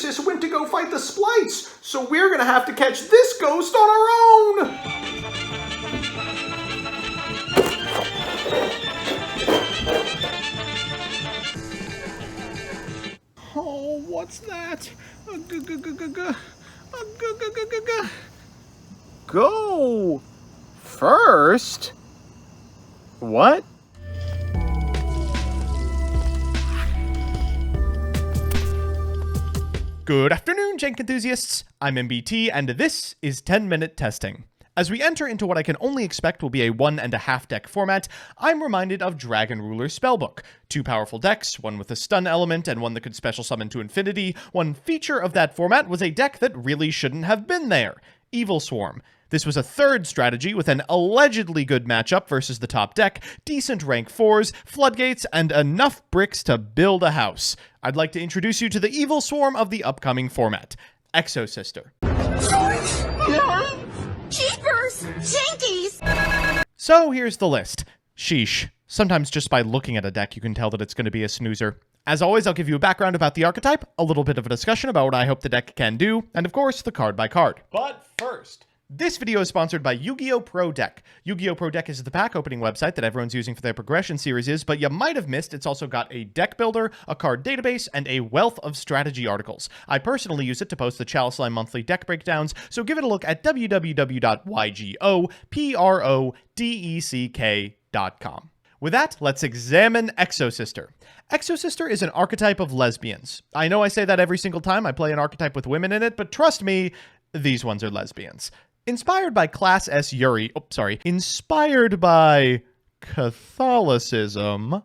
Exorcist went to go fight the Splites, so we're gonna have to catch this ghost on our own! Oh, what's that? Go! First? What? Good afternoon, jank enthusiasts. I'm MBT, and this is 10-minute testing. As we enter into what I can only expect will be a 1.5 deck format, I'm reminded of Dragon Ruler's Spellbook. 2 powerful decks, one with a stun element and one that could special summon to infinity. One feature of that format was a deck that really shouldn't have been there, Evil Swarm. This was a third strategy with an allegedly good matchup versus the top deck, decent rank 4s, floodgates, and enough bricks to build a house. I'd like to introduce you to the Evil Swarm of the upcoming format, Exosister. Jeepers! Jinkies! So here's the list. Sheesh. Sometimes just by looking at a deck you can tell that it's going to be a snoozer. As always, I'll give you a background about the archetype, a little bit of a discussion about what I hope the deck can do, and of course, the card by card. But first, this video is sponsored by Yu-Gi-Oh! Pro Deck. Yu-Gi-Oh! Pro Deck is the pack opening website that everyone's using for their progression series, but you might have missed it's also got a deck builder, a card database, and a wealth of strategy articles. I personally use it to post the Chalice Line monthly deck breakdowns, so give it a look at www.ygoprodeck.com. With that, let's examine Exosister. Exosister is an archetype of lesbians. I know I say that every single time I play an archetype with women in it, but trust me, these ones are lesbians. Inspired by Class S Yuri, inspired by Catholicism,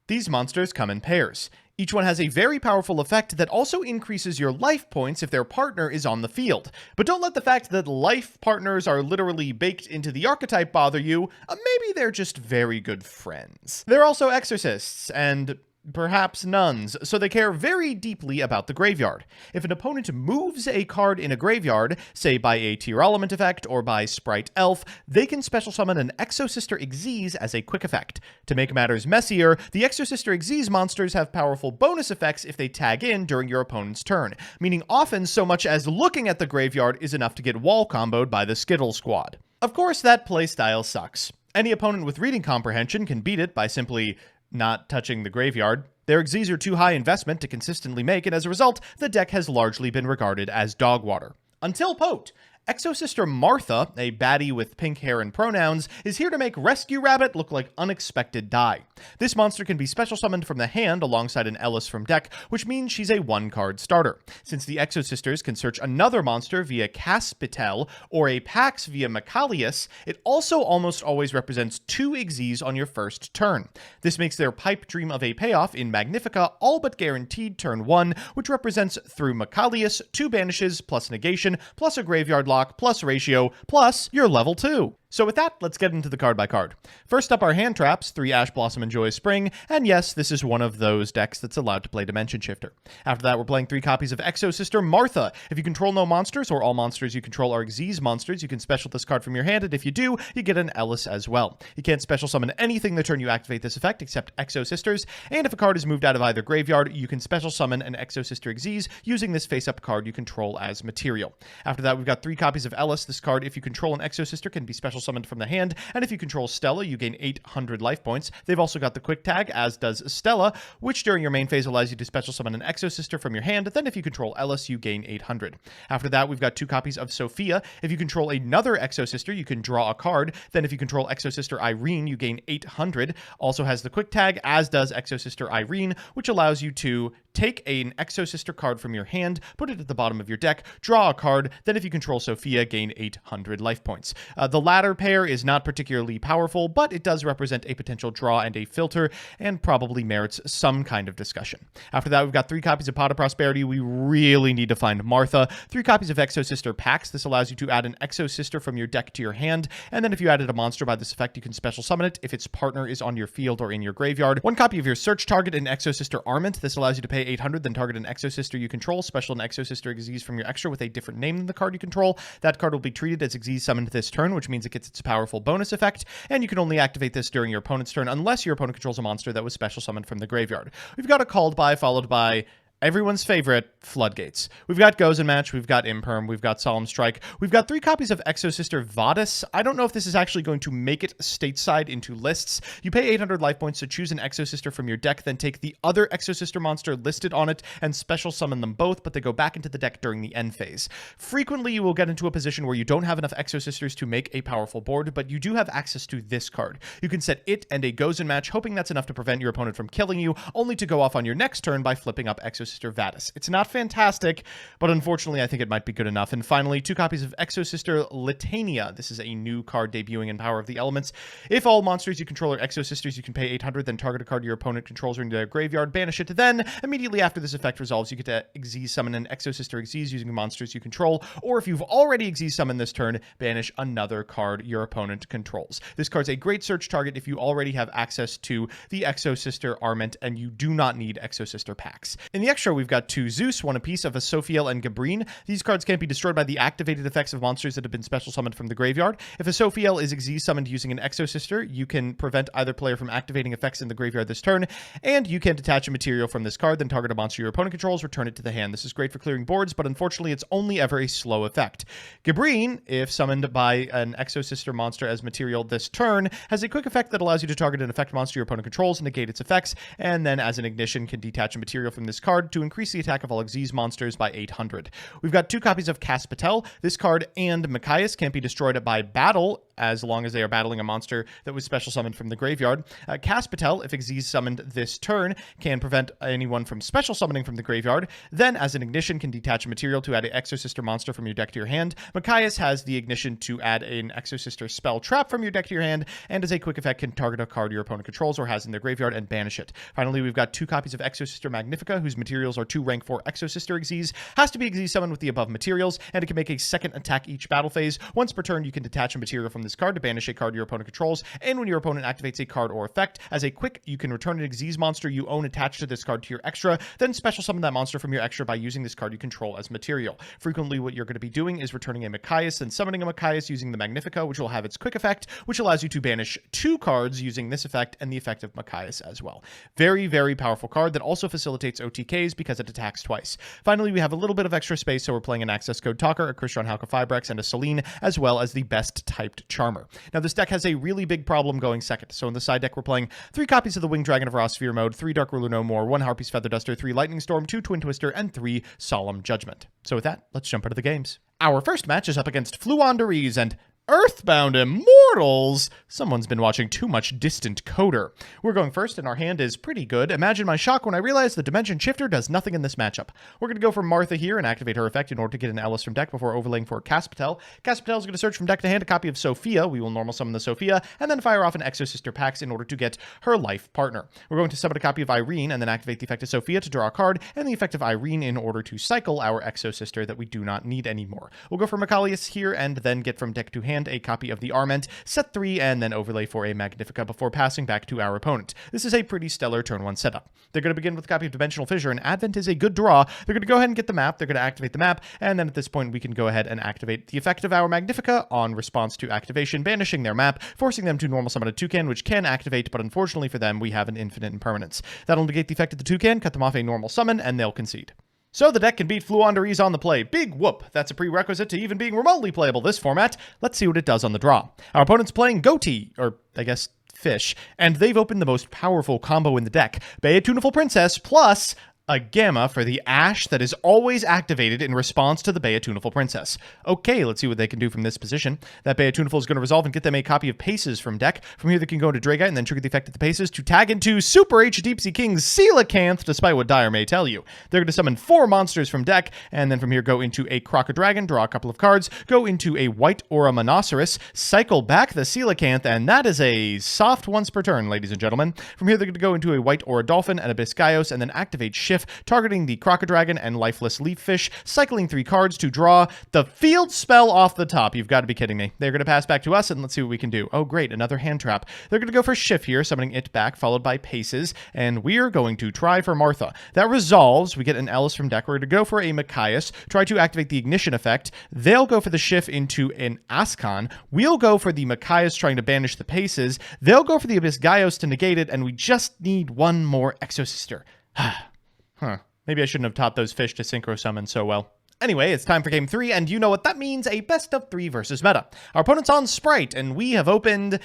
these monsters come in pairs. Each one has a very powerful effect that also increases your life points if their partner is on the field. But don't let the fact that life partners are literally baked into the archetype bother you. Maybe they're just very good friends. They're also exorcists, and perhaps nuns, so they care very deeply about the graveyard. If an opponent moves a card in a graveyard, say by a tier element effect or by Sprite Elf, they can special summon an Exosister Xyz as a quick effect. To make matters messier, the Exosister Xyz monsters have powerful bonus effects if they tag in during your opponent's turn, meaning often so much as looking at the graveyard is enough to get wall comboed by the Skittle Squad. Of course, that playstyle sucks. Any opponent with reading comprehension can beat it by simply not touching the graveyard. Their Xyz are too high investment to consistently make, and as a result, the deck has largely been regarded as dog water. Until Pote. Exosister Martha, a baddie with pink hair and pronouns, is here to make Rescue Rabbit look like unexpected die. This monster can be special summoned from the hand alongside an Ellis from deck, which means she's a 1-card starter. Since the Exosisters can search another monster via Caspitel or a Pax via Macalius, it also almost always represents 2 Xyz on your first turn. This makes their pipe dream of a payoff in Magnifica all but guaranteed turn 1, which represents through Macalius 2 banishes plus negation plus a graveyard lock plus ratio plus your level 2. So with that, let's get into the card by card. First up are hand traps, 3 Ash Blossom and Joyous Spring, and yes, this is one of those decks that's allowed to play Dimension Shifter. After that, we're playing 3 copies of Exosister Martha. If you control no monsters, or all monsters you control are Xyz monsters, you can special this card from your hand, and if you do, you get an Ellis as well. You can't special summon anything the turn you activate this effect except Exosisters, and if a card is moved out of either graveyard, you can special summon an Exosister Xyz using this face-up card you control as material. After that, we've got 3 copies of Ellis. This card, if you control an Exosister, can be special summoned from the hand, and if you control Stella, you gain 800 life points. They've also got the quick tag, as does Stella, which during your main phase allows you to special summon an Exosister from your hand. Then if you control Ellis, you gain 800. After that, we've got 2 copies of Sophia. If you control another Exosister, you can draw a card. Then if you control Exosister Irene, you gain 800. Also has the quick tag, as does Exosister Irene, which allows you to take an Exosister card from your hand, put it at the bottom of your deck, draw a card, then if you control Sophia, gain 800 life points. The latter pair is not particularly powerful, but it does represent a potential draw and a filter, and probably merits some kind of discussion. After that, we've got 3 copies of Pot of Prosperity. We really need to find Martha. 3 copies of Exosister Pax. This allows you to add an Exosister from your deck to your hand, and then if you added a monster by this effect, you can special summon it if its partner is on your field or in your graveyard. 1 copy of your search target in Exosister Armament. This allows you to pay 800, then target an Exosister you control, special an Exosister Xyz from your extra with a different name than the card you control. That card will be treated as Xyz summoned this turn, which means it gets its powerful bonus effect, and you can only activate this during your opponent's turn unless your opponent controls a monster that was special summoned from the graveyard. We've got a Called By followed by everyone's favorite, Floodgates. We've got Gozen Match, we've got Imperm, we've got Solemn Strike, we've got 3 copies of Exosister Vadis. I don't know if this is actually going to make it stateside into lists. You pay 800 life points to choose an Exosister from your deck, then take the other Exosister monster listed on it and special summon them both, but they go back into the deck during the end phase. Frequently, you will get into a position where you don't have enough Exosisters to make a powerful board, but you do have access to this card. You can set it and a Gozen Match, hoping that's enough to prevent your opponent from killing you, only to go off on your next turn by flipping up Exosister Vadis. It's not fantastic, but unfortunately I think it might be good enough. And finally, 2 copies of Exosister Litania. This is a new card debuting in Power of the Elements. If all monsters you control are Exosisters, you can pay 800, then target a card your opponent controls into their graveyard, banish it, then immediately after this effect resolves, you get to Exes summon an Exosister Exes using the monsters you control, or if you've already Exes summoned this turn, banish another card your opponent controls. This card's a great search target if you already have access to the Exosister Armament and you do not need Exosister packs. In the extra, we've got 2 Zeus, 1 apiece of Asophiel and Gabrine. These cards can't be destroyed by the activated effects of monsters that have been special summoned from the graveyard. If Asophiel is Exes summoned using an Exosister, you can prevent either player from activating effects in the graveyard this turn, and you can detach a material from this card, then target a monster your opponent controls, return it to the hand. This is great for clearing boards, but unfortunately it's only ever a slow effect. Gabrine, if summoned by an Exosister monster as material this turn, has a quick effect that allows you to target an effect monster your opponent controls and negate its effects, and then as an ignition can detach a material from this card to increase the attack of all Xyz monsters by 800. We've got 2 copies of Caspatel. This card and Machias can't be destroyed by battle as long as they are battling a monster that was special summoned from the graveyard. Caspatel, if Xyz summoned this turn, can prevent anyone from special summoning from the graveyard. Then, as an ignition, can detach a material to add an Exosister monster from your deck to your hand. Machias has the ignition to add an Exosister spell trap from your deck to your hand, and as a quick effect, can target a card your opponent controls or has in their graveyard and banish it. Finally, we've got 2 copies of Exosister Magnifica, whose materials are 2 rank 4 Exosister Xyz, has to be Xyz summoned with the above materials, and it can make a second attack each battle phase. Once per turn, you can detach a material from this card to banish a card your opponent controls, and when your opponent activates a card or effect, as a quick, you can return an Xyz monster you own attached to this card to your extra, then special summon that monster from your extra by using this card you control as material. Frequently, what you're going to be doing is returning a Machias, then summoning a Machias using the Magnifica, which will have its quick effect, which allows you to banish 2 cards using this effect and the effect of Machias as well. Very, very powerful card that also facilitates OTKs because it attacks twice. Finally, we have a little bit of extra space, so we're playing an Access Code Talker, a Krishron Halka Fibrex, and a Selene, as well as the best typed Charmer. Now, this deck has a really big problem going second. So in the side deck, we're playing 3 copies of the Winged Dragon of Ra Sphere mode, 3 Dark Ruler No More, 1 Harpy's Feather Duster, 3 Lightning Storm, 2 Twin Twister, and 3 Solemn Judgment. So with that, let's jump into the games. Our first match is up against Fluanderees and Earthbound Immortals! Someone's been watching too much Distant Coder. We're going first, and our hand is pretty good. Imagine my shock when I realized the Dimension Shifter does nothing in this matchup. We're going to go for Martha here and activate her effect in order to get an Ellis from deck before overlaying for Caspatel. Caspatel is going to search from deck to hand a copy of Sophia. We will normal summon the Sophia, and then fire off an Exosister Pax in order to get her life partner. We're going to summon a copy of Irene, and then activate the effect of Sophia to draw a card, and the effect of Irene in order to cycle our Exosister that we do not need anymore. We'll go for Macalius here, and then get from deck to hand a copy of the Arment, set 3, and then overlay for a Magnifica before passing back to our opponent. This is a pretty stellar turn 1 setup. They're going to begin with a copy of Dimensional Fissure, and Advent is a good draw. They're going to go ahead and get the map, they're going to activate the map, and then at this point we can go ahead and activate the effect of our Magnifica on response to activation, banishing their map, forcing them to normal summon a Toucan, which can activate, but unfortunately for them, we have an infinite impermanence. That'll negate the effect of the Toucan, cut them off a normal summon, and they'll concede. So the deck can beat Fluanderees on the play. Big whoop. That's a prerequisite to even being remotely playable this format. Let's see what it does on the draw. Our opponent's playing Goatee, or I guess Fish, and they've opened the most powerful combo in the deck. Bea Tuneful Princess plus a Gamma for the Ash that is always activated in response to the Bea Tuneful Princess. Okay, let's see what they can do from this position. That Bea Tuneful is going to resolve and get them a copy of Paces from deck. From here, they can go into Dragite and then trigger the effect of the Paces to tag into Super H Deepsea King's Coelacanth, despite what Dyer may tell you. They're going to summon 4 monsters from deck, and then from here go into a Crocodragon, draw a couple of cards, go into a White Aura Monoceros, cycle back the Coelacanth, and that is a soft once per turn, ladies and gentlemen. From here, they're going to go into a White Aura Dolphin and Abyss Gaios, and then activate Shift, targeting the Crocodragon and Lifeless Leaffish, cycling 3 cards to draw the field spell off the top. You've got to be kidding me. They're going to pass back to us, and let's see what we can do. Oh, great, another hand trap. They're going to go for Shift here, summoning it back, followed by Paces, and we're going to try for Martha. That resolves. We get an Ellis from deck. We're going to go for a Machias, try to activate the Ignition effect. They'll go for the Shift into an Ascon. We'll go for the Machias, trying to banish the Paces. They'll go for the Abyss Gaios to negate it, and we just need one more Exosister. Huh. Maybe I shouldn't have taught those fish to synchro summon so well. Anyway, it's time for game 3, and you know what that means, a best of 3 versus meta. Our opponent's on Sprite, and we have opened...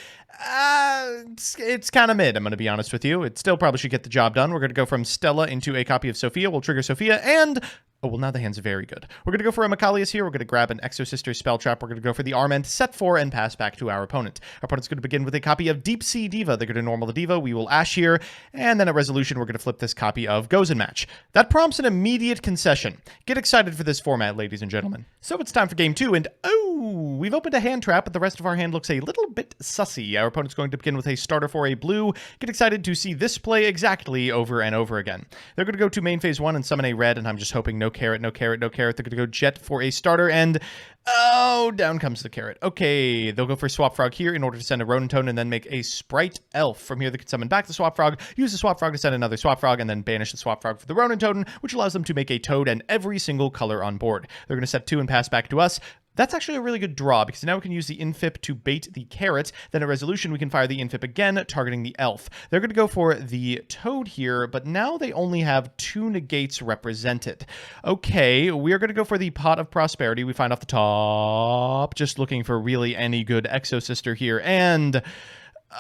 it's kind of mid, I'm going to be honest with you. It still probably should get the job done. We're going to go from Stella into a copy of Sophia. We'll trigger Sophia, and... oh, well, now the hand's very good. We're going to go for a Macalius here. We're going to grab an Exosister spell trap. We're going to go for the Arment, set 4, and pass back to our opponent. Our opponent's going to begin with a copy of Deep Sea Diva. They're going to normal the Diva. We will Ash here, and then at resolution, we're going to flip this copy of Gozen Match. That prompts an immediate concession. Get excited for this format, ladies and gentlemen. So it's time for game 2, and oh, we've opened a hand trap, but the rest of our hand looks a little bit sussy. Our opponent's going to begin with a starter for a blue. Get excited to see this play exactly over and over again. They're going to go to main phase 1 and summon a red, and I'm just hoping no carrot, no carrot, no carrot. They're going to go Jet for a starter, and oh, down comes the carrot. Okay, they'll go for Swap Frog here in order to send a Ronin Toad and then make a Sprite Elf. From here, they can summon back the Swap Frog, use the Swap Frog to send another Swap Frog, and then banish the Swap Frog for the Ronin Toad, which allows them to make a Toad and every single color on board. They're going to set 2 and pass back to us. That's actually a really good draw, because now we can use the Infip to bait the carrot. Then at resolution, we can fire the Infip again, targeting the elf. They're going to go for the Toad here, but now they only have 2 negates represented. Okay, we are going to go for the Pot of Prosperity. We find off the top, just looking for really any good Exosister here, and...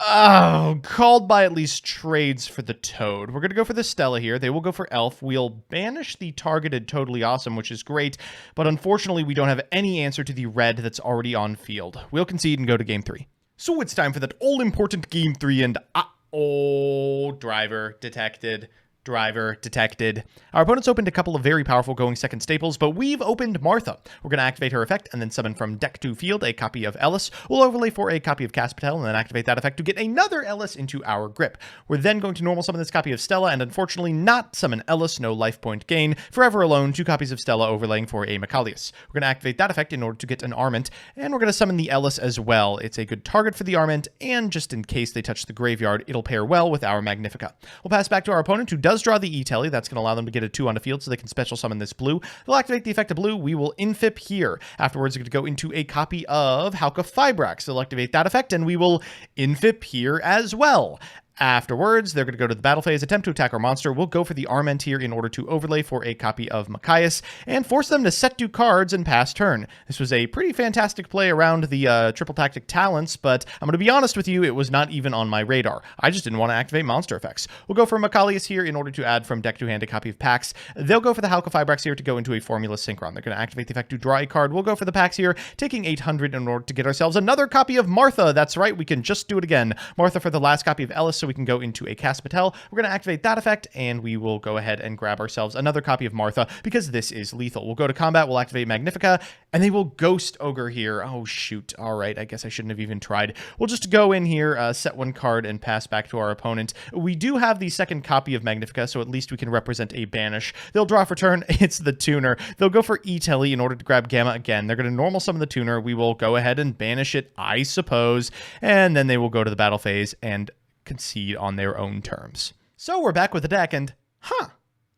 oh, called by at least trades for the Toad. We're going to go for the Stella here. They will go for Elf. We'll banish the targeted Totally Awesome, which is great, but unfortunately we don't have any answer to the red that's already on field. We'll concede and go to game 3. So it's time for that all-important game 3, and uh-oh, driver detected. Driver detected. Our opponents opened a couple of very powerful going second staples, but we've opened Martha. We're going to activate her effect and then summon from deck to field a copy of Ellis. We'll overlay for a copy of Caspatel and then activate that effect to get another Ellis into our grip. We're then going to normal summon this copy of Stella and unfortunately not summon Ellis, no life point gain. Forever Alone, 2 copies of Stella overlaying for a Macalius. We're going to activate that effect in order to get an Arment, and we're going to summon the Ellis as well. It's a good target for the Arment, and just in case they touch the graveyard, it'll pair well with our Magnifica. We'll pass back to our opponent, who does draw the E-Telly. That's going to allow them to get a 2 on the field so they can special summon this blue. They'll activate the effect of blue. We will Infip here. Afterwards, we're going to go into a copy of Hauka Fibrax. They'll activate that effect, and we will Infip here as well. Afterwards, they're going to go to the battle phase, attempt to attack our monster. We'll go for the Arment here in order to overlay for a copy of Machias and force them to set 2 cards and pass turn. This was a pretty fantastic play around the triple tactic talents, but I'm going to be honest with you, it was not even on my radar. I just didn't want to activate monster effects. We'll go for Macalius here in order to add from deck to hand a copy of Pax. They'll go for the Hauka Fibrax here to go into a Formula Synchron. They're going to activate the effect to draw a card. We'll go for the Pax here, taking 800 in order to get ourselves another copy of Martha. That's right, we can just do it again. Martha for the last copy of Ellis, so we can go into a Caspatel. We're going to activate that effect, and we will go ahead and grab ourselves another copy of Martha, because this is lethal. We'll go to combat, we'll activate Magnifica, and they will Ghost Ogre here. Oh, shoot. All right, I guess I shouldn't have even tried. We'll just go in here, set 1 card, and pass back to our opponent. We do have the second copy of Magnifica, so at least we can represent a banish. They'll draw for turn. It's the Tuner. They'll go for E-Telly in order to grab Gamma again. They're going to normal summon the Tuner. We will go ahead and banish it, I suppose, and then they will go to the battle phase and concede on their own terms. So we're back with the deck, and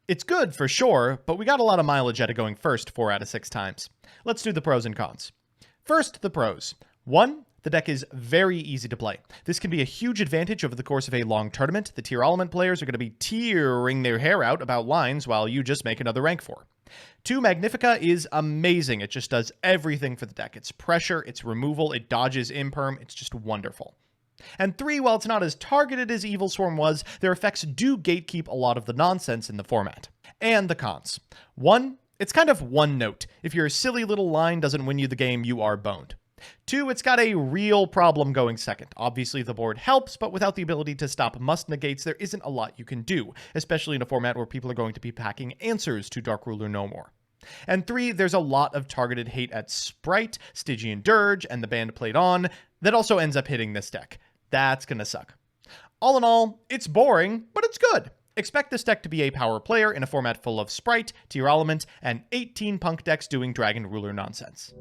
it's good for sure, but we got a lot of mileage out of going first 4 out of 6 times. Let's do the pros and cons. First, the pros. 1, the deck is very easy to play. This can be a huge advantage over the course of a long tournament. The tier element players are going to be tearing their hair out about lines while you just make another rank 4. 2, Magnifica is amazing. It just does everything for the deck. It's pressure, it's removal, it dodges imperm, it's just wonderful. And 3, while it's not as targeted as Evil Swarm was, their effects do gatekeep a lot of the nonsense in the format. And the cons. 1, it's kind of one note. If your silly little line doesn't win you the game, you are boned. 2, it's got a real problem going second. Obviously, the board helps, but without the ability to stop must negates, there isn't a lot you can do, especially in a format where people are going to be packing answers to Dark Ruler no more. And 3, there's a lot of targeted hate at Sprite, Stygian Dirge, and the band played on that also ends up hitting this deck. That's gonna suck. All in all, it's boring, but it's good. Expect this deck to be a power player in a format full of Sprite, Tier Element, and 18 punk decks doing Dragon Ruler nonsense.